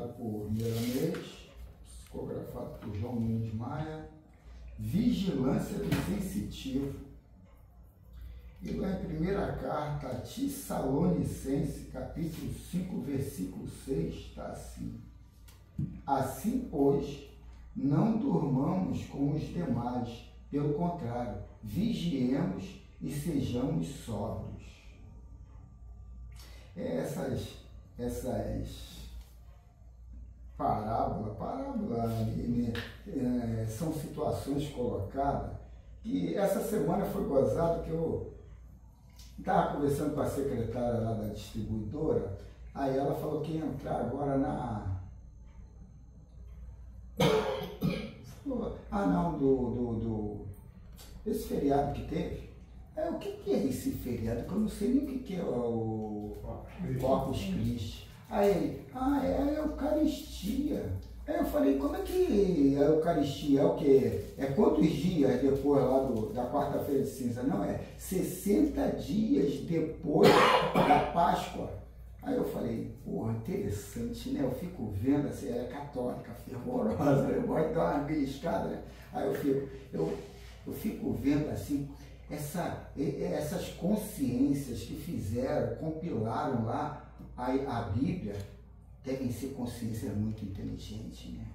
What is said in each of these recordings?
assinado por Milanês, psicografado por João Nunes Maia, Vigilância do Sensitivo. E lá em primeira carta a Tessalonicenses, capítulo 5, versículo 6, está assim: assim, pois, não durmamos com os demais, pelo contrário, vigiemos e sejamos sóbrios. Essas parábola, né, são situações colocadas, e essa semana foi gozado que eu estava conversando com a secretária lá da distribuidora, aí ela falou que ia entrar agora na... esse feriado que teve. O que é esse feriado? Que eu não sei nem o que é o Corpus Christi. Aí ele, é a Eucaristia. Aí eu falei, como é que a Eucaristia é o quê? É quantos dias depois lá da quarta-feira de cinza? Não, é 60 dias depois da Páscoa. Aí eu falei, porra, interessante, né? Eu fico vendo, assim, ela é católica, fervorosa, eu gosto de dar uma beliscada, né? Aí eu fico vendo, assim, essas consciências que fizeram, compilaram lá a Bíblia, devem ser consciências muito inteligentes, né?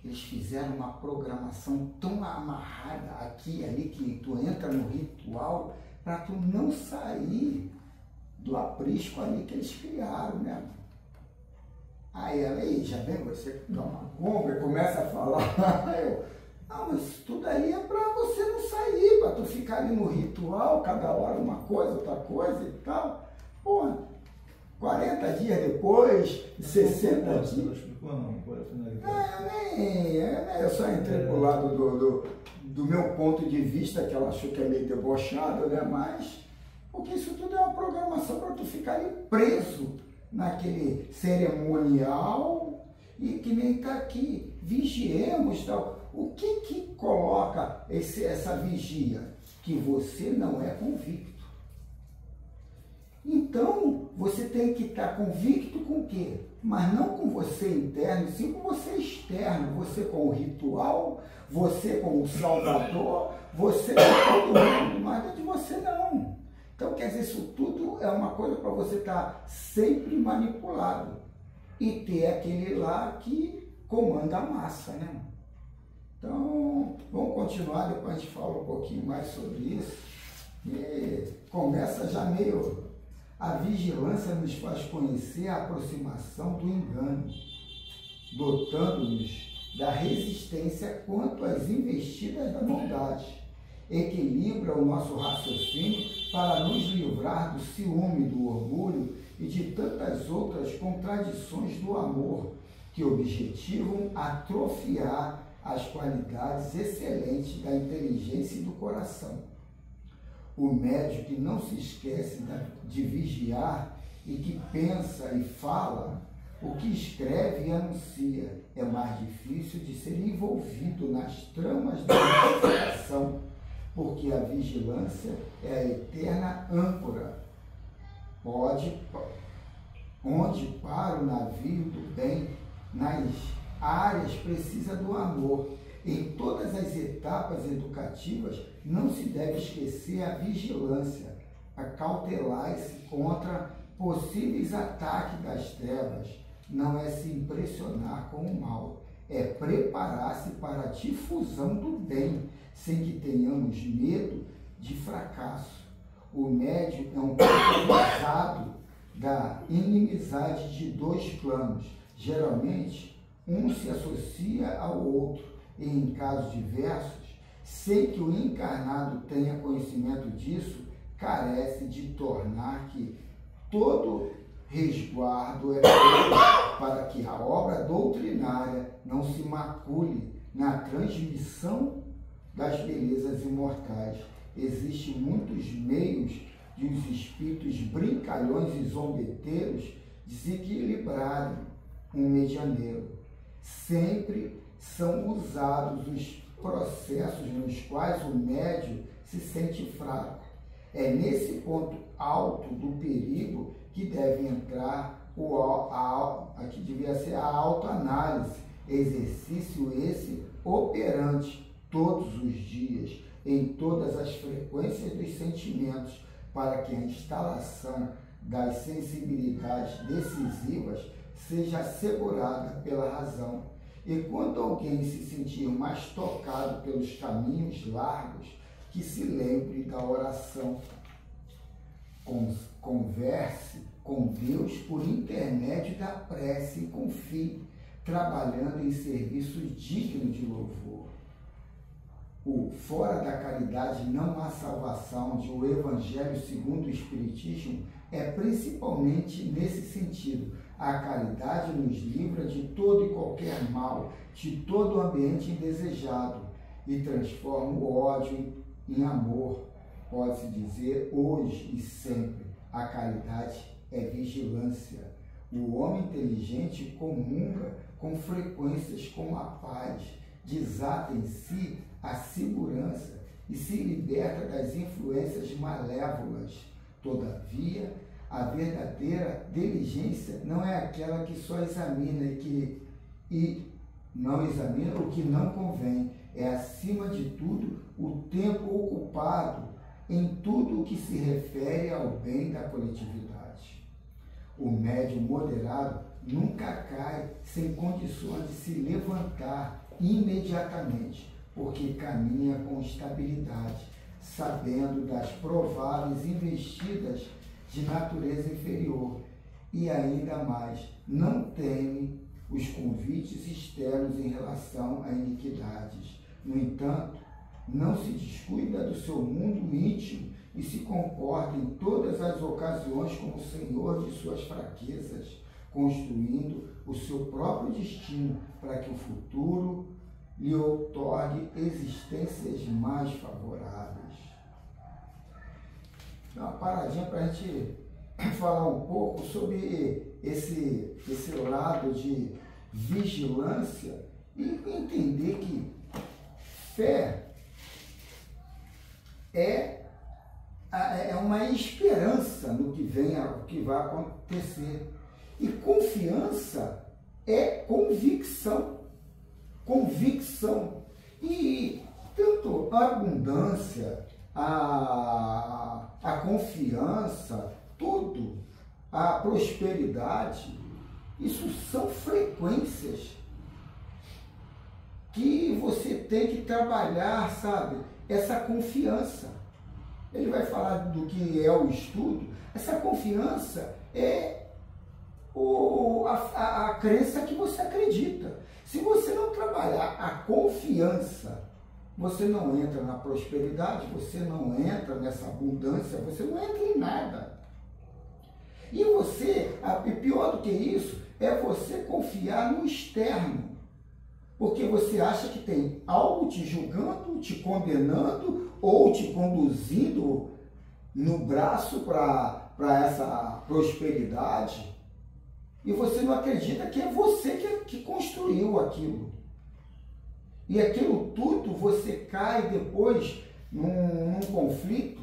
Eles fizeram uma programação tão amarrada aqui e ali que tu entra no ritual para tu não sair do aprisco ali que eles criaram, né? Aí ela, já vem você dá uma compra e começa a falar. Não, mas tudo aí é para você não sair, para tu ficar ali no ritual, cada hora uma coisa, outra coisa e tal. Pô, 40 dias depois, 60 dias. Não explicou não, qual é a finalidade? Eu só entrei pro lado do meu ponto de vista, que ela achou que é meio debochado, né? Mas, porque isso tudo é uma programação para tu ficar ali preso naquele cerimonial e que nem está aqui, vigiemos tal. O que coloca essa vigia? Que você não é convicto. Então, você tem que estar convicto com o quê? Mas não com você interno, sim com você externo. Você com o ritual, você com o Salvador, você com todo mundo, mas é de você não. Então, quer dizer, isso tudo é uma coisa para você estar sempre manipulado e ter aquele lá que comanda a massa, né? Então, vamos continuar, depois a gente fala um pouquinho mais sobre isso. E começa já meio... A vigilância nos faz conhecer a aproximação do engano, dotando-nos da resistência quanto às investidas da maldade. Equilibra o nosso raciocínio para nos livrar do ciúme, do orgulho e de tantas outras contradições do amor que objetivam atrofiar as qualidades excelentes da inteligência e do coração. O médium que não se esquece de vigiar e que pensa e fala, o que escreve e anuncia, é mais difícil de ser envolvido nas tramas da investigação, porque a vigilância é a eterna âncora, onde para o navio do bem, nas áreas precisa do amor. Em todas as etapas educativas, não se deve esquecer a vigilância, a cautelar-se contra possíveis ataques das trevas. Não é se impressionar com o mal, é preparar-se para a difusão do bem, sem que tenhamos medo de fracasso. O médium é um pesado da inimizade de dois planos. Geralmente, um se associa ao outro, e em casos diversos, sem que o encarnado tenha conhecimento disso, carece de tornar que todo resguardo é feito para que a obra doutrinária não se macule na transmissão das belezas imortais. Existem muitos meios de os espíritos brincalhões e zombeteiros desequilibrarem um medianeiro. Sempre são usados os processos nos quais o médium se sente fraco. É nesse ponto alto do perigo que deve entrar aqui devia ser a autoanálise, exercício esse operante todos os dias, em todas as frequências dos sentimentos, para que a instalação das sensibilidades decisivas seja assegurada pela razão. E quando alguém se sentir mais tocado pelos caminhos largos, que se lembre da oração. Converse com Deus por intermédio da prece e confie, trabalhando em serviço digno de louvor. O fora da caridade não há salvação de o Evangelho segundo o Espiritismo é principalmente nesse sentido. A caridade nos livra de todo e qualquer mal, de todo ambiente indesejado e transforma o ódio em amor. Pode-se dizer hoje e sempre, a caridade é vigilância. O homem inteligente comunga com frequências com a paz, desata em si a segurança e se liberta das influências malévolas. Todavia, a verdadeira diligência não é aquela que só examina e não examina o que não convém. É, acima de tudo, o tempo ocupado em tudo o que se refere ao bem da coletividade. O médium moderado nunca cai sem condições de se levantar imediatamente, porque caminha com estabilidade, sabendo das prováveis investidas de natureza inferior e ainda mais, não teme os convites externos em relação a iniquidades. No entanto, não se descuida do seu mundo íntimo e se comporta em todas as ocasiões como senhor de suas fraquezas, construindo o seu próprio destino para que o futuro lhe outorgue existências mais favoráveis. Uma paradinha para a gente falar um pouco sobre esse lado de vigilância e entender que fé é uma esperança no que vem, o que vai acontecer. E confiança é convicção. Convicção. E tanto a abundância, a confiança, tudo, a prosperidade, isso são frequências que você tem que trabalhar, sabe? Essa confiança. Ele vai falar do que é o estudo. Essa confiança é a crença que você acredita. Se você não trabalhar a confiança, você não entra na prosperidade, você não entra nessa abundância, você não entra em nada. E pior do que isso, é você confiar no externo. Porque você acha que tem algo te julgando, te condenando ou te conduzindo no braço para essa prosperidade. E você não acredita que é você que construiu aquilo. E aquilo tudo você cai depois num conflito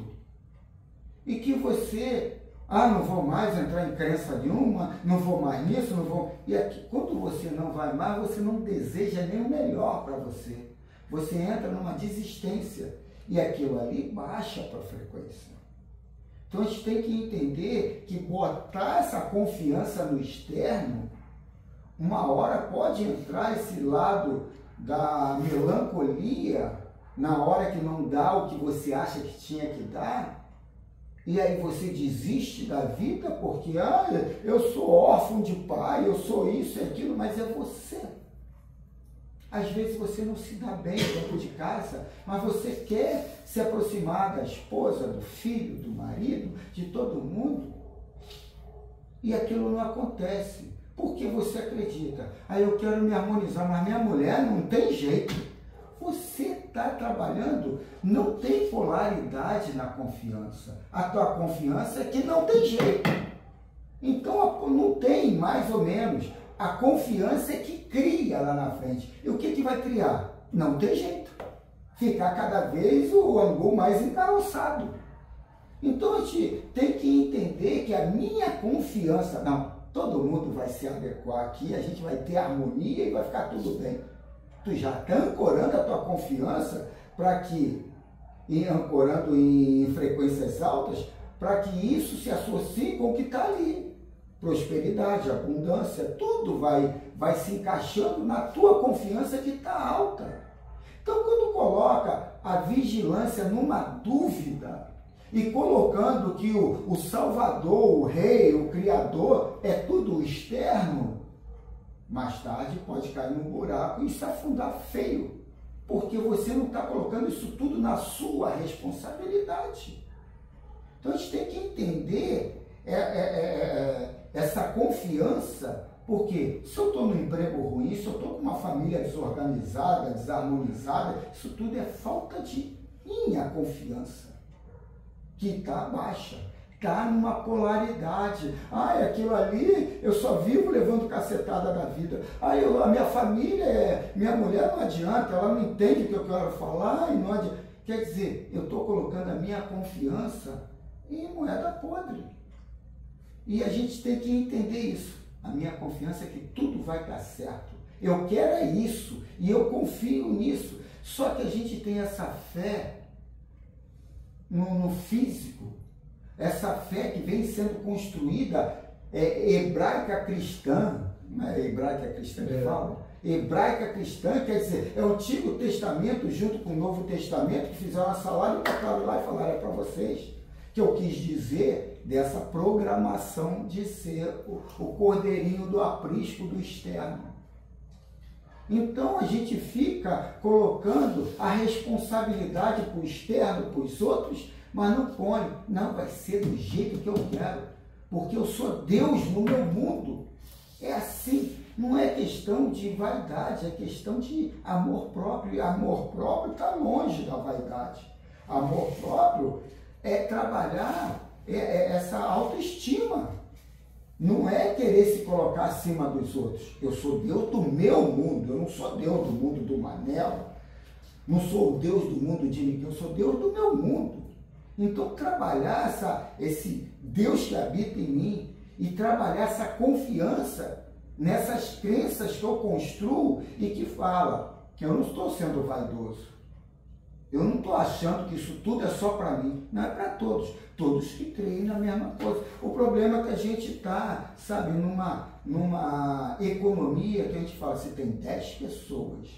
e que você, não vou mais entrar em crença nenhuma, não vou mais nisso, não vou... E aqui, quando você não vai mais, você não deseja nem o melhor para você. Você entra numa desistência e aquilo ali baixa para a frequência. Então a gente tem que entender que botar essa confiança no externo, uma hora pode entrar esse lado da melancolia, na hora que não dá o que você acha que tinha que dar, e aí você desiste da vida porque, eu sou órfão de pai, eu sou isso e aquilo, mas é você. Às vezes você não se dá bem dentro de casa, mas você quer se aproximar da esposa, do filho, do marido, de todo mundo, e aquilo não acontece. Porque você acredita, eu quero me harmonizar, mas minha mulher não tem jeito. Você está trabalhando, não tem polaridade na confiança. A tua confiança é que não tem jeito. Então não tem mais ou menos. A confiança é que cria lá na frente. E o que vai criar? Não tem jeito. Ficar cada vez o angu mais encaroçado. Então a gente tem que entender que a minha confiança, todo mundo vai se adequar aqui, a gente vai ter harmonia e vai ficar tudo bem. Tu já está ancorando a tua confiança para que, ancorando em frequências altas, para que isso se associe com o que está ali. Prosperidade, abundância, tudo vai se encaixando na tua confiança que está alta. Então, quando coloca a vigilância numa dúvida e colocando que o Salvador, o Rei, o Criador, é tudo externo, mais tarde pode cair num buraco e se afundar feio, porque você não está colocando isso tudo na sua responsabilidade. Então, a gente tem que entender essa confiança, porque se eu estou num emprego ruim, se eu estou com uma família desorganizada, desarmonizada, isso tudo é falta de minha confiança, que está baixa, está numa polaridade. Aquilo ali, eu só vivo levando cacetada da vida. A minha família, minha mulher não adianta, ela não entende o que eu quero falar, e não adianta. Quer dizer, eu estou colocando a minha confiança em moeda podre. E a gente tem que entender isso. A minha confiança é que tudo vai dar certo. Eu quero isso e eu confio nisso. Só que a gente tem essa fé no físico, essa fé que vem sendo construída hebraica cristã, não é hebraica cristã que fala? Hebraica cristã, quer dizer, é o Antigo Testamento junto com o Novo Testamento que fizeram uma salada e botaram lá e falaram para vocês. Que eu quis dizer dessa programação de ser o cordeirinho do aprisco do externo. Então a gente fica colocando a responsabilidade para o externo, para os outros, mas não põe, não, vai ser do jeito que eu quero, porque eu sou Deus no meu mundo. É assim, não é questão de vaidade, é questão de amor próprio, e amor próprio está longe da vaidade. Amor próprio é trabalhar essa autoestima. Não é querer se colocar acima dos outros. Eu sou Deus do meu mundo, eu não sou Deus do mundo do Manel, não sou o Deus do mundo de ninguém, eu sou Deus do meu mundo. Então trabalhar esse Deus que habita em mim e trabalhar essa confiança nessas crenças que eu construo e que fala que eu não estou sendo vaidoso. Eu não estou achando que isso tudo é só para mim. Não é para todos. Todos que creem na mesma coisa. O problema é que a gente está, sabe, numa economia que a gente fala, se tem 10 pessoas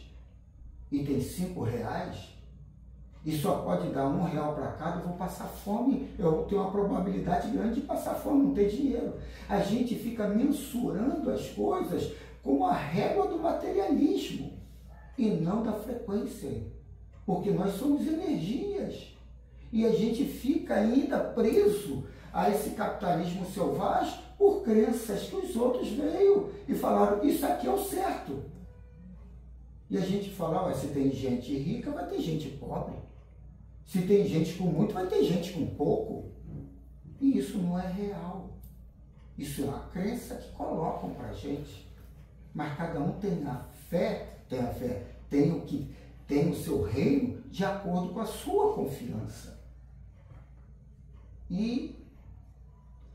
e tem R$5, e só pode dar R$1 para cada, eu vou passar fome. Eu tenho uma probabilidade grande de passar fome, não ter dinheiro. A gente fica mensurando as coisas com a régua do materialismo e não da frequência. Porque nós somos energias. E a gente fica ainda preso a esse capitalismo selvagem por crenças que os outros veio e falaram, isso aqui é o certo. E a gente fala, se tem gente rica, vai ter gente pobre. Se tem gente com muito, vai ter gente com pouco. E isso não é real. Isso é uma crença que colocam para a gente. Mas cada um tem a fé, tem o seu reino de acordo com a sua confiança. E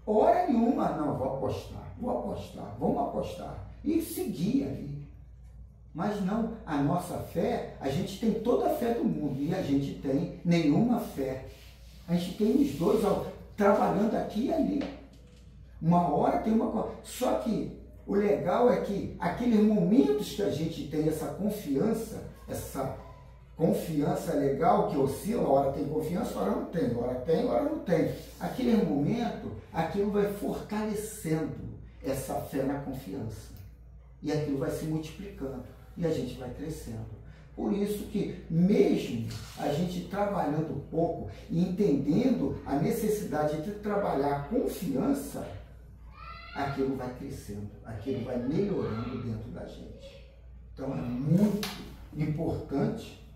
hora nenhuma, não, vamos apostar. E seguir ali. Mas não, a nossa fé, a gente tem toda a fé do mundo e a gente tem nenhuma fé. A gente tem os dois trabalhando aqui e ali. Uma hora tem uma coisa. Só que o legal é que aqueles momentos que a gente tem essa confiança legal que oscila, hora tem confiança, hora não tem, hora tem, hora não tem. Aquele momento, aquilo vai fortalecendo essa fé na confiança. E aquilo vai se multiplicando. E a gente vai crescendo. Por isso que, mesmo a gente trabalhando pouco e entendendo a necessidade de trabalhar a confiança, aquilo vai crescendo, aquilo vai melhorando dentro da gente. Então é muito importante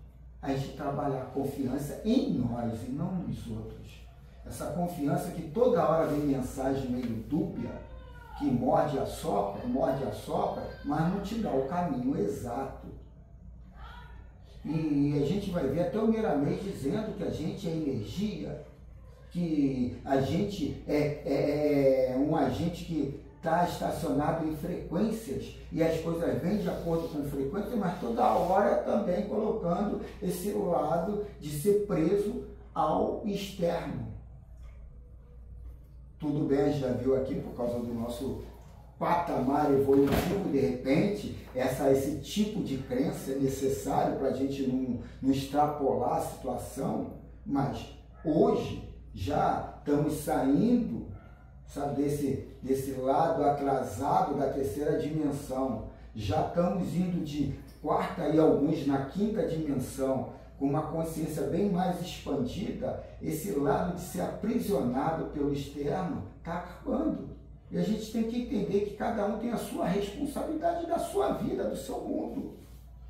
a gente trabalhar a confiança em nós e não nos outros. Essa confiança que toda hora vem mensagem meio dúbia, que morde a sopra, mas não te dá o caminho exato. E a gente vai ver até o Miramês dizendo que a gente é energia, que a gente é um agente que está estacionado em frequências e as coisas vêm de acordo com frequência, mas toda hora também colocando esse lado de ser preso ao externo. Tudo bem, a gente já viu aqui, por causa do nosso patamar evolutivo, de repente, esse tipo de crença é necessário para a gente não extrapolar a situação, mas hoje já estamos saindo, sabe, desse lado atrasado da terceira dimensão. Já estamos indo de quarta e alguns na quinta dimensão, com uma consciência bem mais expandida. Esse lado de ser aprisionado pelo externo está acabando. E a gente tem que entender que cada um tem a sua responsabilidade da sua vida, do seu mundo.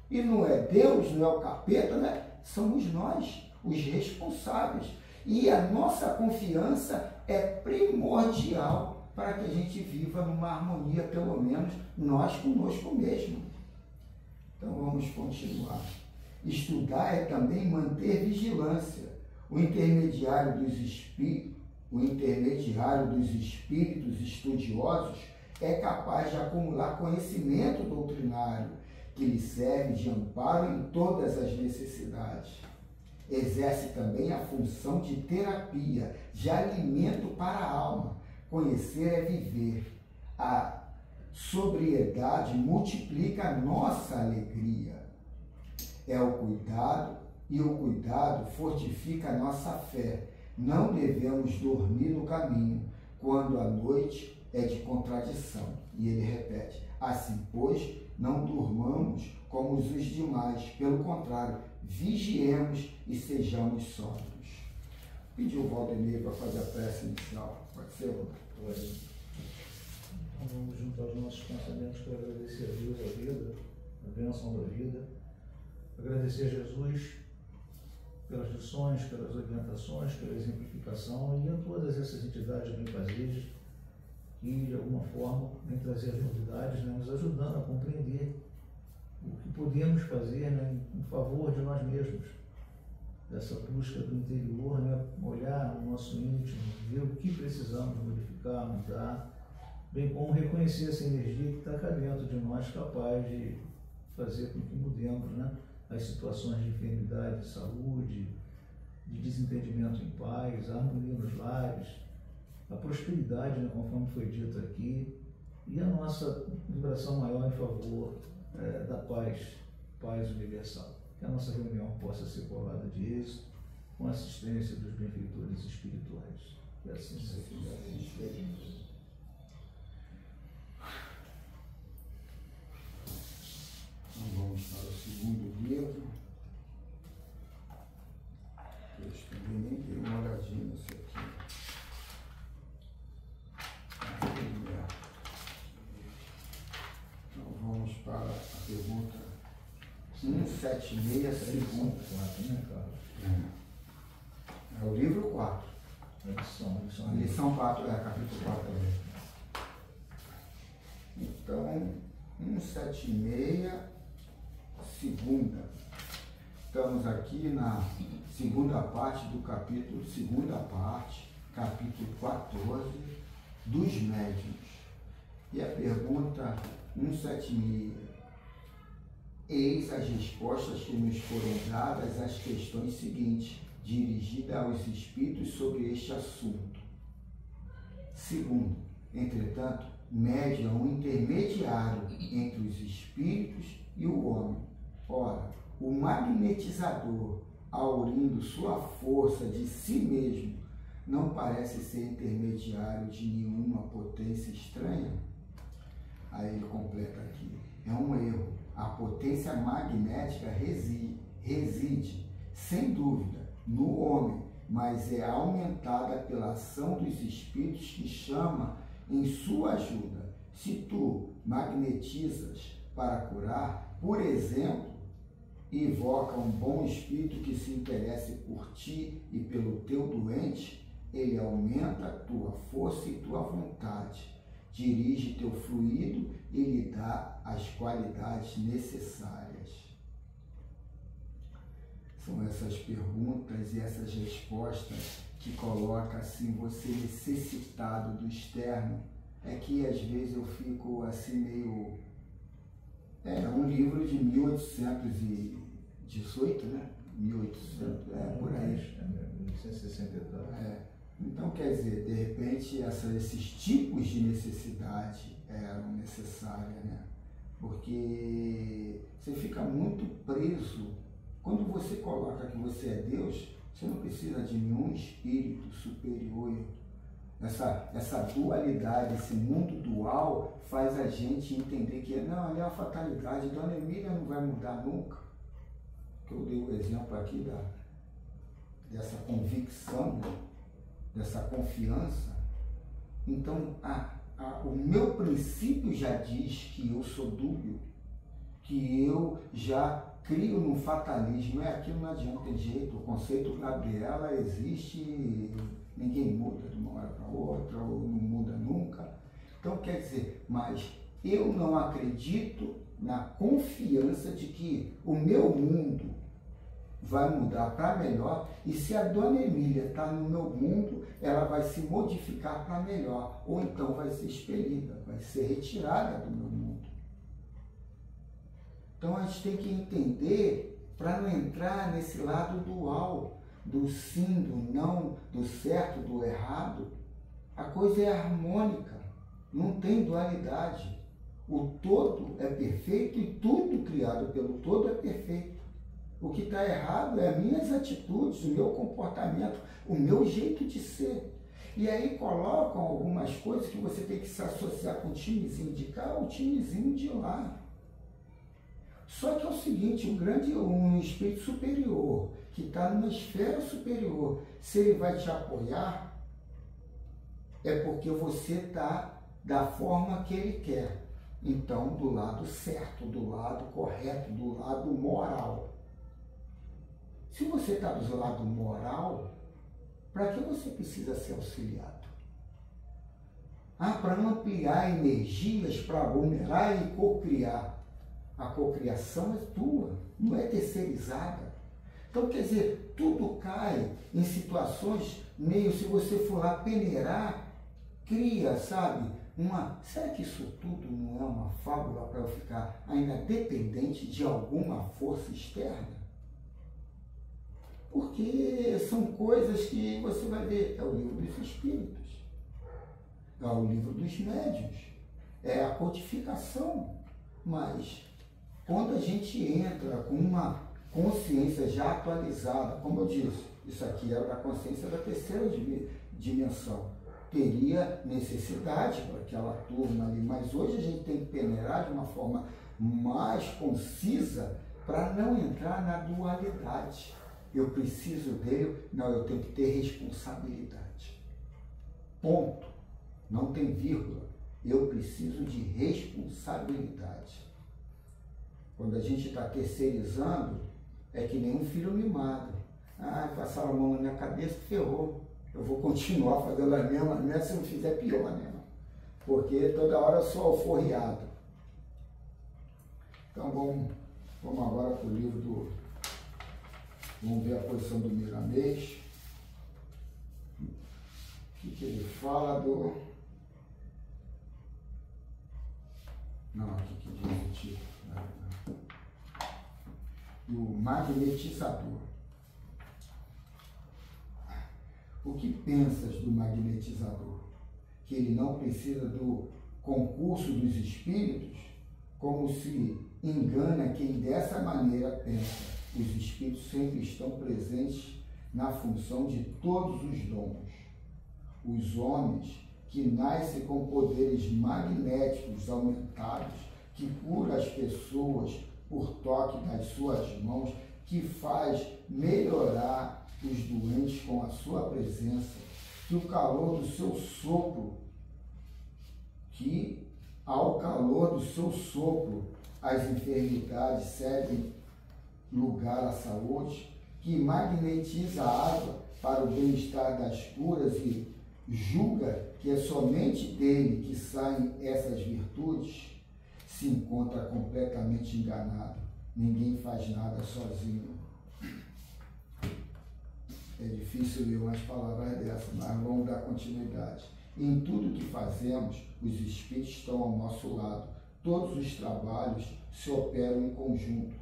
E não é Deus, não é o capeta, né? Somos nós, os responsáveis. E a nossa confiança é primordial para que a gente viva numa harmonia, pelo menos nós conosco mesmo. Então vamos continuar. Estudar é também manter vigilância. O intermediário dos espíritos estudiosos é capaz de acumular conhecimento doutrinário que lhe serve de amparo em todas as necessidades. Exerce também a função de terapia, de alimento para a alma. Conhecer é viver. A sobriedade multiplica a nossa alegria. É o cuidado, e o cuidado fortifica a nossa fé. Não devemos dormir no caminho, quando a noite é de contradição. E ele repete: assim, pois, não durmamos como os demais, pelo contrário, vigiemos e sejamos sóbrios. Pediu o Valdemir para fazer a prece inicial. Pode ser, Valdemir? Então vamos juntar os nossos pensamentos para agradecer a Deus a vida, a bênção da vida. Agradecer a Jesus pelas lições, pelas orientações, pela exemplificação e a todas essas entidades benfazejas que, de alguma forma, vêm trazer as novidades, né, nos ajudando a compreender o que podemos fazer, né, em favor de nós mesmos. Dessa busca do interior, né, olhar o nosso íntimo, ver o que precisamos modificar, mudar, bem como reconhecer essa energia que está cá dentro de nós, capaz de fazer com que mudemos, né, as situações de enfermidade, de saúde, de desentendimento em paz, a harmonia nos lares, a prosperidade, né, conforme foi dito aqui, e a nossa vibração maior em favor da paz universal. Que a nossa reunião possa ser colada de êxito, com a assistência dos benfeitores espirituais. Que assim seja. Então vamos para o segundo livro. Eu também nem dei uma olhadinha nisso aqui. Então vamos para a pergunta 176, segunda. É o livro 4. A lição 4, capítulo 4 também. Então, 176, segunda. Estamos aqui na segunda parte do capítulo, capítulo 14, dos médiuns. E a pergunta 176. Eis as respostas que nos foram dadas às questões seguintes, dirigidas aos espíritos sobre este assunto. Segundo, entretanto, médium é um intermediário entre os espíritos e o homem. Ora, o magnetizador, aurindo sua força de si mesmo, não parece ser intermediário de nenhuma potência estranha? Aí ele completa aqui. É um erro. A potência magnética reside, sem dúvida, no homem, mas é aumentada pela ação dos espíritos que chama em sua ajuda. Se tu magnetizas para curar, por exemplo, invoca um bom espírito que se interesse por ti e pelo teu doente, ele aumenta tua força e tua vontade, dirige teu fluido e lhe dá as qualidades necessárias. São essas perguntas e essas respostas que colocam assim você necessitado do externo, é que às vezes eu fico assim meio... É um livro de 1818, né? 1800, por aí. 1862. Então, quer dizer, de repente, esses tipos de necessidade eram necessárias, né? Porque você fica muito preso. Quando você coloca que você é Deus, você não precisa de nenhum espírito superior. Essa dualidade, esse mundo dual, faz a gente entender que não, ali é a fatalidade. Dona Emília não vai mudar nunca. Eu dei o exemplo aqui dessa convicção, dessa confiança. Então, o meu princípio já diz que eu sou dúbio, que eu já crio no fatalismo. Aquilo não adianta, tem jeito. O conceito Gabriela existe, ninguém muda de uma hora para outra, ou não muda nunca. Então, quer dizer, mas eu não acredito na confiança de que o meu mundo vai mudar para melhor, e se a Dona Emília está no meu mundo, ela vai se modificar para melhor, ou então vai ser expelida, vai ser retirada do meu mundo. Então a gente tem que entender, para não entrar nesse lado dual, do sim, do não, do certo, do errado. A coisa é harmônica, não tem dualidade. O todo é perfeito e tudo criado pelo todo é perfeito. O que está errado é as minhas atitudes, o meu comportamento, o meu jeito de ser. E aí colocam algumas coisas que você tem que se associar com o timezinho de cá ou o timezinho de lá. Só que é o seguinte, um espírito superior, que está numa esfera superior, se ele vai te apoiar, é porque você está da forma que ele quer. Então, do lado certo, do lado correto, do lado moral. Se você está do lado moral, para que você precisa ser auxiliado? Para ampliar energias, para aglomerar e cocriar. A cocriação é tua, não é terceirizada. Então, quer dizer, tudo cai em situações meio, se você for lá peneirar, cria, sabe? Será que isso tudo não é uma fábula para eu ficar ainda dependente de alguma força externa? Porque são coisas que você vai ver, é o livro dos espíritos, é o livro dos médiuns, é a codificação. Mas quando a gente entra com uma consciência já atualizada, como eu disse, isso aqui era da consciência da terceira dimensão, teria necessidade para aquela turma ali, mas hoje a gente tem que peneirar de uma forma mais concisa para não entrar na dualidade. Eu preciso dele, não, eu tenho que ter responsabilidade. Ponto. Não tem vírgula. Eu preciso de responsabilidade. Quando a gente está terceirizando, é que nem um filho mimado. Passaram a mão na minha cabeça, ferrou. Eu vou continuar fazendo as mesmas, se não fizer pior, né? Porque toda hora eu sou alforriado. Então vamos agora para o livro do... Vamos ver a posição do Miramês. O que ele fala do... Não, aqui que diz o título. Do magnetizador. O que pensas do magnetizador? Que ele não precisa do concurso dos espíritos? Como se engana quem dessa maneira pensa. Os espíritos sempre estão presentes na função de todos os dons. Os homens que nascem com poderes magnéticos aumentados, que curam as pessoas por toque das suas mãos, que faz melhorar os doentes com a sua presença, que o calor do seu sopro, que ao calor do seu sopro as enfermidades cedem lugar à saúde, que magnetiza a água para o bem-estar das curas e julga que é somente dele que saem essas virtudes, se encontra completamente enganado. Ninguém faz nada sozinho. É difícil ler umas palavras dessas, mas vamos dar continuidade. Em tudo que fazemos, Os espíritos estão ao nosso lado. Todos os trabalhos se operam em conjunto.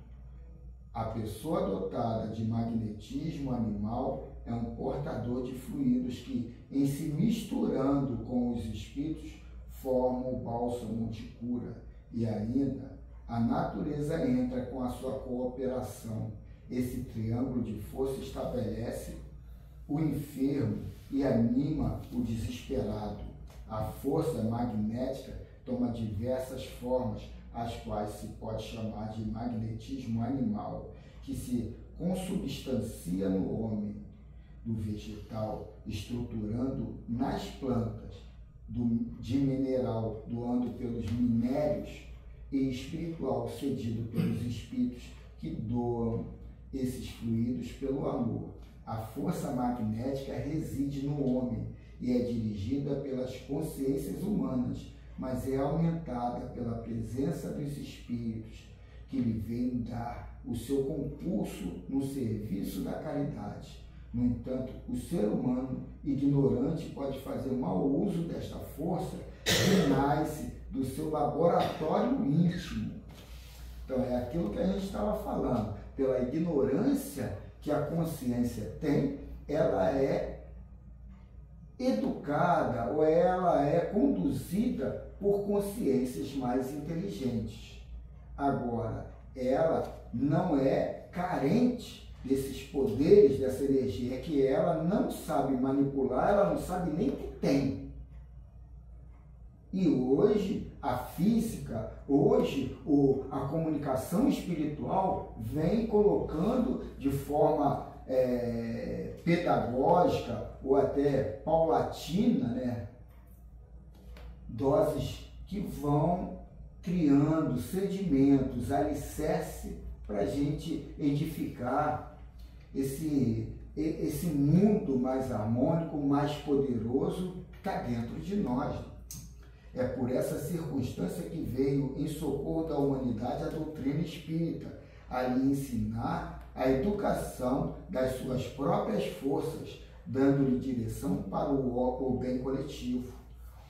A pessoa dotada de magnetismo animal é um portador de fluidos que, em se misturando com os espíritos, formam o bálsamo de cura. E ainda, a natureza entra com a sua cooperação. Esse triângulo de força estabelece o enfermo e anima o desesperado. A força magnética toma diversas formas, as quais se pode chamar de magnetismo animal, que se consubstancia no homem, do vegetal, estruturando nas plantas, de mineral, doando pelos minérios, e espiritual, cedido pelos espíritos que doam esses fluidos pelo amor. A força magnética reside no homem e é dirigida pelas consciências humanas, mas é aumentada pela presença dos espíritos, que lhe vêm dar o seu concurso no serviço da caridade. No entanto, o ser humano ignorante pode fazer mau uso desta força que nasce do seu laboratório íntimo. Então, é aquilo que a gente estava falando. Pela ignorância que a consciência tem, ela é educada ou ela é conduzida por consciências mais inteligentes. Agora, ela não é carente desses poderes, dessa energia, é que ela não sabe manipular, ela não sabe nem que tem. E hoje, a física, hoje, a comunicação espiritual vem colocando de forma pedagógica ou até paulatina, né, doses que vão criando sedimentos, alicerce para a gente edificar esse mundo mais harmônico, mais poderoso que está dentro de nós. É por essa circunstância que veio em socorro da humanidade a doutrina espírita, a lhe ensinar a educação das suas próprias forças, dando-lhe direção para o bem coletivo.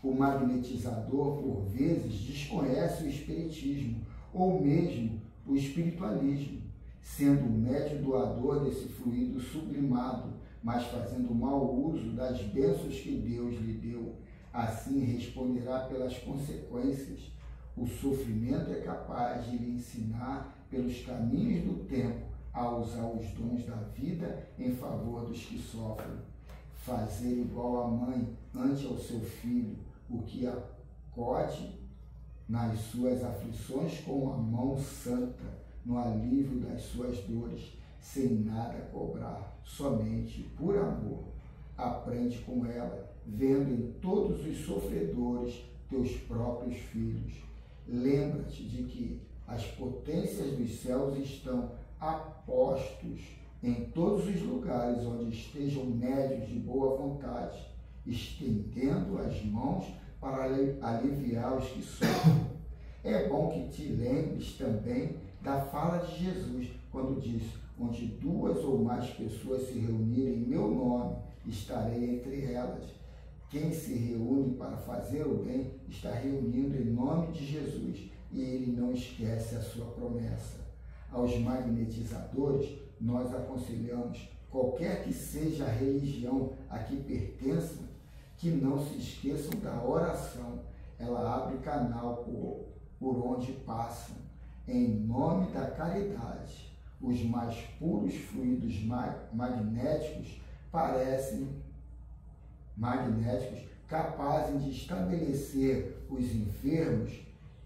O magnetizador, por vezes, desconhece o espiritismo, ou mesmo o espiritualismo, sendo o médio doador desse fluido sublimado, mas fazendo mau uso das bênçãos que Deus lhe deu. Assim responderá pelas consequências. O sofrimento é capaz de lhe ensinar, pelos caminhos do tempo, a usar os dons da vida em favor dos que sofrem. Fazer igual a mãe ante ao seu filho, o que acode nas suas aflições com a mão santa, no alívio das suas dores, sem nada cobrar, somente por amor. Aprende com ela, vendo em todos os sofredores teus próprios filhos. Lembra-te de que as potências dos céus estão apostos em todos os lugares onde estejam médios de boa vontade, estendendo as mãos para aliviar os que sofrem. É bom que te lembres também da fala de Jesus, quando diz: onde duas ou mais pessoas se reunirem em meu nome, estarei entre elas. Quem se reúne para fazer o bem está reunindo em nome de Jesus, e ele não esquece a sua promessa. Aos magnetizadores, nós aconselhamos, qualquer que seja a religião a que pertençam, que não se esqueçam da oração. Ela abre canal por onde passam, em nome da caridade. Os mais puros fluidos magnéticos capazes de estabelecer os enfermos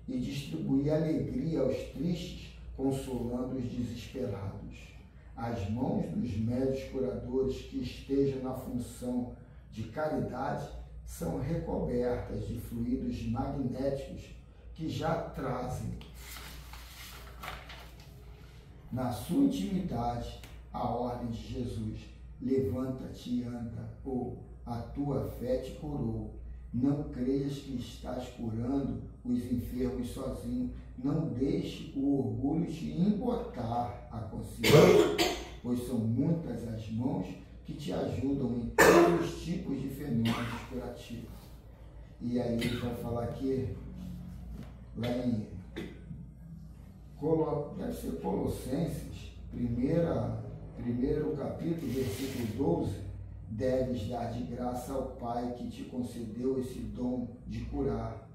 e distribuir alegria aos tristes, consolando os desesperados. As mãos dos médios curadores que estejam na função de caridade são recobertas de fluidos magnéticos que já trazem na sua intimidade a ordem de Jesus: levanta-te e anda, ou a tua fé te curou. Não creias que estás curando os enfermos sozinho. Não deixe o orgulho te embotar a consciência, pois são muitas as mãos que te ajudam em todos os tipos de fenômenos curativos. E aí ele vai falar aqui, lá em deve ser Colossenses, primeiro capítulo, versículo 12, deves dar de graça ao Pai que te concedeu esse dom de curar.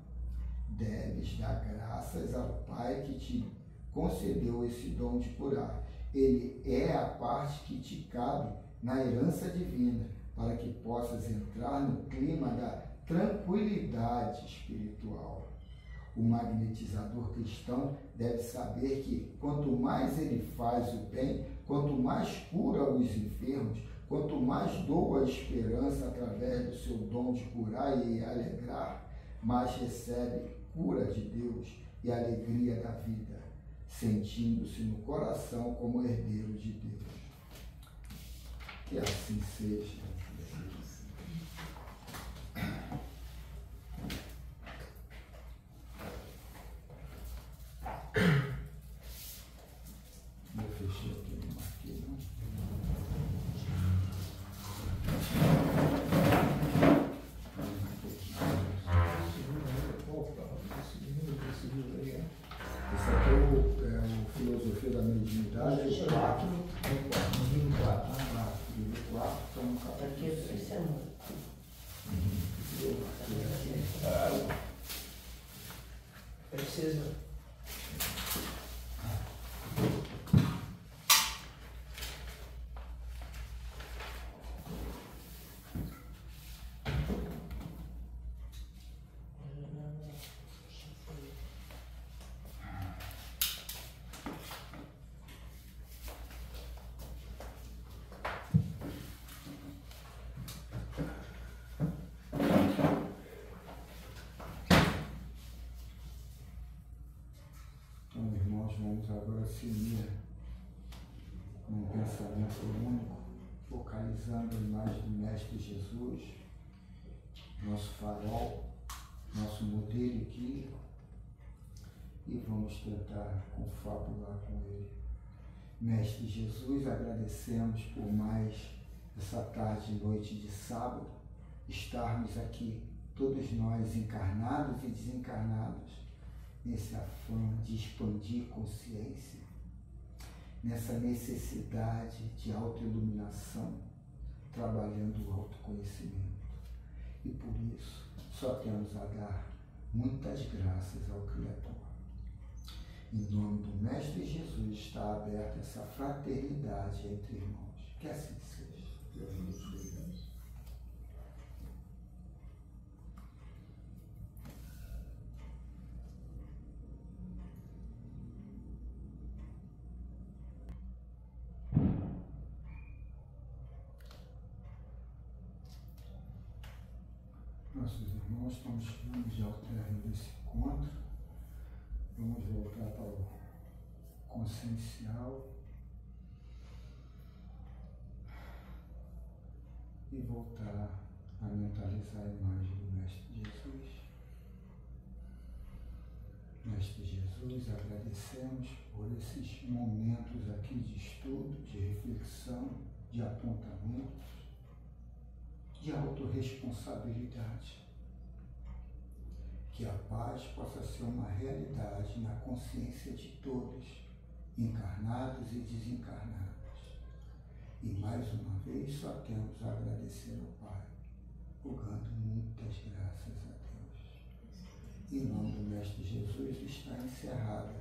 Deves dar graças ao Pai que te concedeu esse dom de curar. Ele é a parte que te cabe na herança divina, para que possas entrar no clima da tranquilidade espiritual. O magnetizador cristão deve saber que quanto mais ele faz o bem, quanto mais cura os enfermos, quanto mais doa a esperança através do seu dom de curar e alegrar, mais recebe cura de Deus e alegria da vida, sentindo-se no coração como herdeiro de Deus. Que assim seja. Eu fechei aqui, não marquei, não. Esse aqui é o Filosofia da Mediunidade, o 4. No livro 4. Livro 4, então capítulo 5. Precisa. Vamos agora se unir num pensamento único, focalizando a imagem do Mestre Jesus, nosso farol, nosso modelo guia, e vamos tentar confabular com ele. Mestre Jesus, agradecemos por mais essa tarde e noite de sábado, estarmos aqui, todos nós encarnados e desencarnados, nesse afã de expandir consciência, nessa necessidade de autoiluminação, trabalhando o autoconhecimento. E por isso, só temos a dar muitas graças ao Criador. Em nome do Mestre Jesus está aberta essa fraternidade entre irmãos. Que assim seja. Deus nos bendiga. Nossos irmãos, estamos chegando já ao término desse encontro. Vamos voltar para o consciencial e voltar a mentalizar a imagem do Mestre Jesus. Mestre Jesus, agradecemos por esses momentos aqui de estudo, de reflexão, de apontamentos, de autorresponsabilidade. Que a paz possa ser uma realidade na consciência de todos, encarnados e desencarnados. E mais uma vez só temos a agradecer ao Pai, rogando muitas graças a Deus. Em nome do Mestre Jesus está encerrada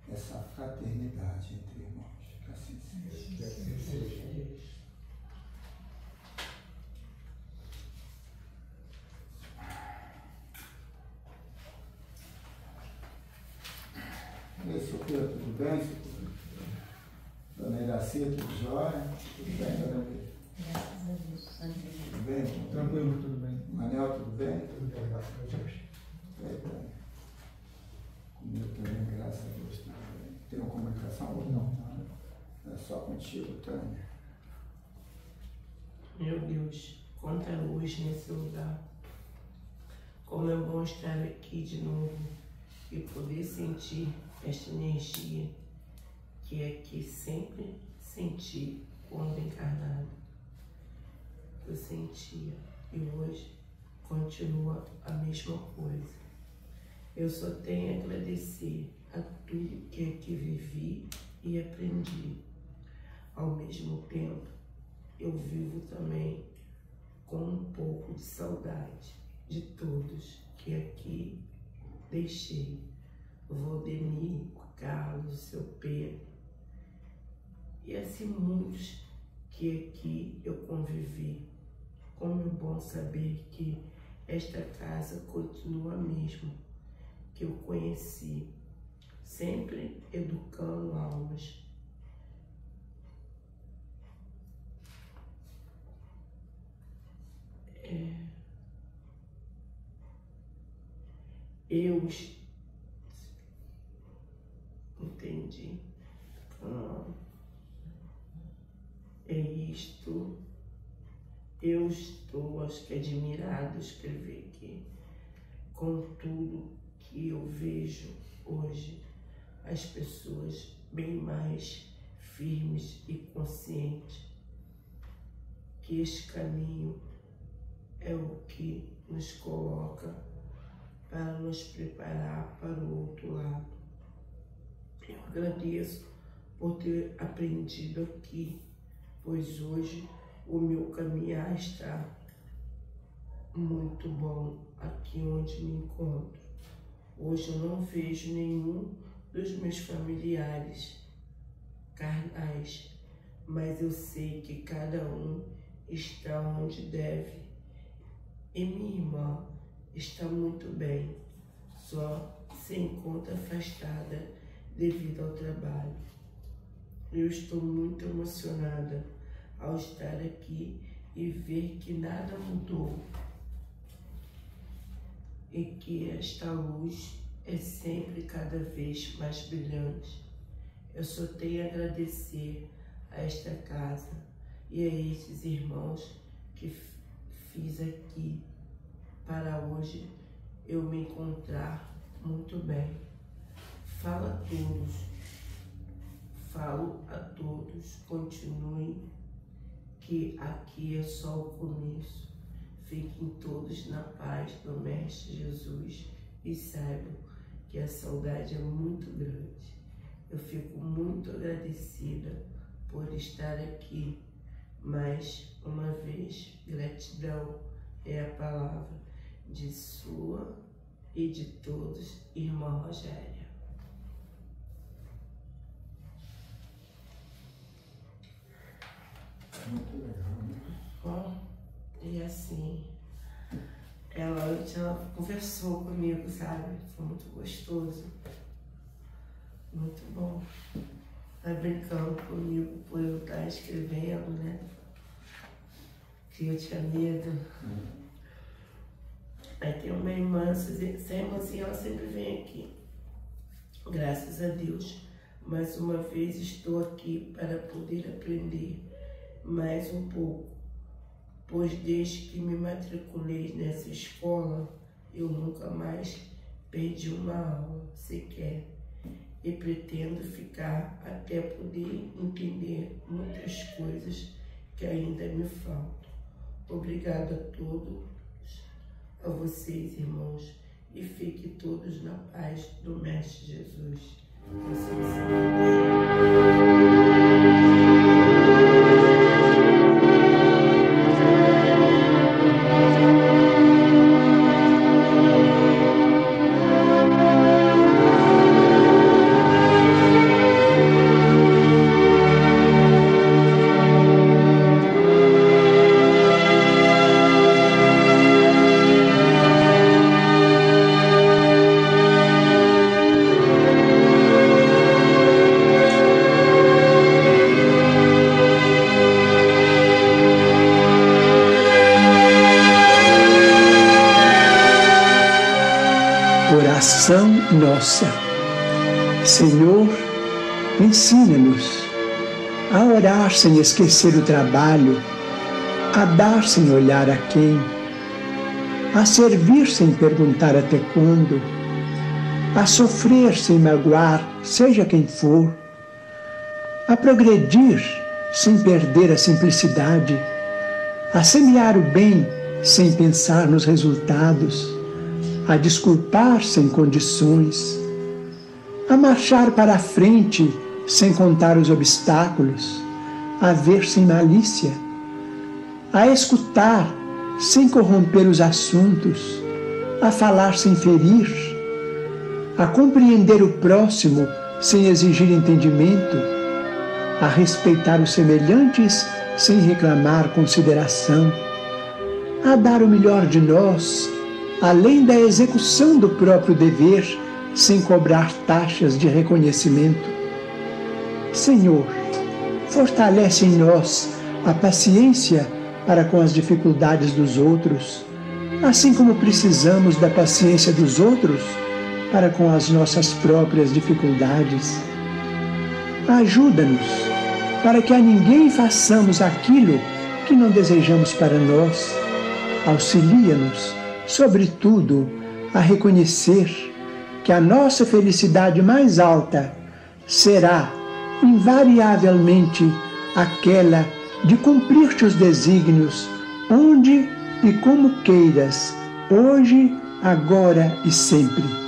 essa fraternidade entre irmãos. Que assim seja. Que assim seja. E aí, seu Pedro, tudo bem? Dona Iracia, tudo jóia? Tudo bem, dona Iracia? Graças a Deus. Tudo bem? Tranquilo, tudo bem. Manel, tudo bem? Tudo bem, graças a Deus. Bem. Comigo também, graças a Deus, tudo bem. Tem uma comunicação? Não. É só contigo, Tânia. Meu Deus, quanta luz nesse lugar. Como é bom estar aqui de novo e poder sentir esta energia que é que sempre senti quando encarnado. Eu sentia e hoje continua a mesma coisa. Eu só tenho a agradecer a tudo que aqui vivi e aprendi. Ao mesmo tempo, eu vivo também com um pouco de saudade de todos que aqui deixei. Valdemir, Carlos, o seu Pedro, e assim muitos que aqui eu convivi. Como é bom saber que esta casa continua a mesma que eu conheci, sempre educando almas. Eu entendi. É isto. Eu estou, acho que admirado escrever aqui, com tudo que eu vejo hoje, as pessoas bem mais firmes e conscientes, que este caminho é o que nos coloca para nos preparar para o outro lado. Eu agradeço por ter aprendido aqui, pois hoje o meu caminhar está muito bom aqui onde me encontro. Hoje eu não vejo nenhum dos meus familiares carnais, mas eu sei que cada um está onde deve. E minha irmã está muito bem, só se encontra afastada devido ao trabalho. Eu estou muito emocionada ao estar aqui e ver que nada mudou e que esta luz é sempre cada vez mais brilhante. Eu só tenho a agradecer a esta casa e a estes irmãos que fiz aqui para hoje eu me encontrar muito bem. Falo a todos, continuem, que aqui é só o começo. Fiquem todos na paz do Mestre Jesus e saibam que a saudade é muito grande. Eu fico muito agradecida por estar aqui. Mais uma vez, gratidão é a palavra de sua e de todos, irmã Rogéria. Muito legal, né? Ó, e assim, ela conversou comigo, sabe? Foi muito gostoso. Muito bom. Tá brincando comigo por eu estar escrevendo, né? Que eu tinha medo. Aí tem uma irmã, essa irmãzinha, ela sempre vem aqui. Graças a Deus. Mais uma vez estou aqui para poder aprender mais um pouco. Pois desde que me matriculei nessa escola, eu nunca mais perdi uma aula sequer. E pretendo ficar até poder entender muitas coisas que ainda me faltam. Obrigado a todos, a vocês, irmãos, e fiquem todos na paz do Mestre Jesus. Oração nossa. Senhor, ensina-nos a orar sem esquecer o trabalho, a dar sem olhar a quem, a servir sem perguntar até quando, a sofrer sem magoar, seja quem for, a progredir sem perder a simplicidade, a semear o bem sem pensar nos resultados, a desculpar sem condições, a marchar para a frente sem contar os obstáculos, a ver sem malícia, a escutar sem corromper os assuntos, a falar sem ferir, a compreender o próximo sem exigir entendimento, a respeitar os semelhantes sem reclamar consideração, a dar o melhor de nós, além da execução do próprio dever, sem cobrar taxas de reconhecimento. Senhor, fortalece em nós a paciência para com as dificuldades dos outros, assim como precisamos da paciência dos outros para com as nossas próprias dificuldades. Ajuda-nos para que a ninguém façamos aquilo que não desejamos para nós. Auxilia-nos, sobretudo, a reconhecer que a nossa felicidade mais alta será, invariavelmente, aquela de cumprir teus desígnios, onde e como queiras, hoje, agora e sempre.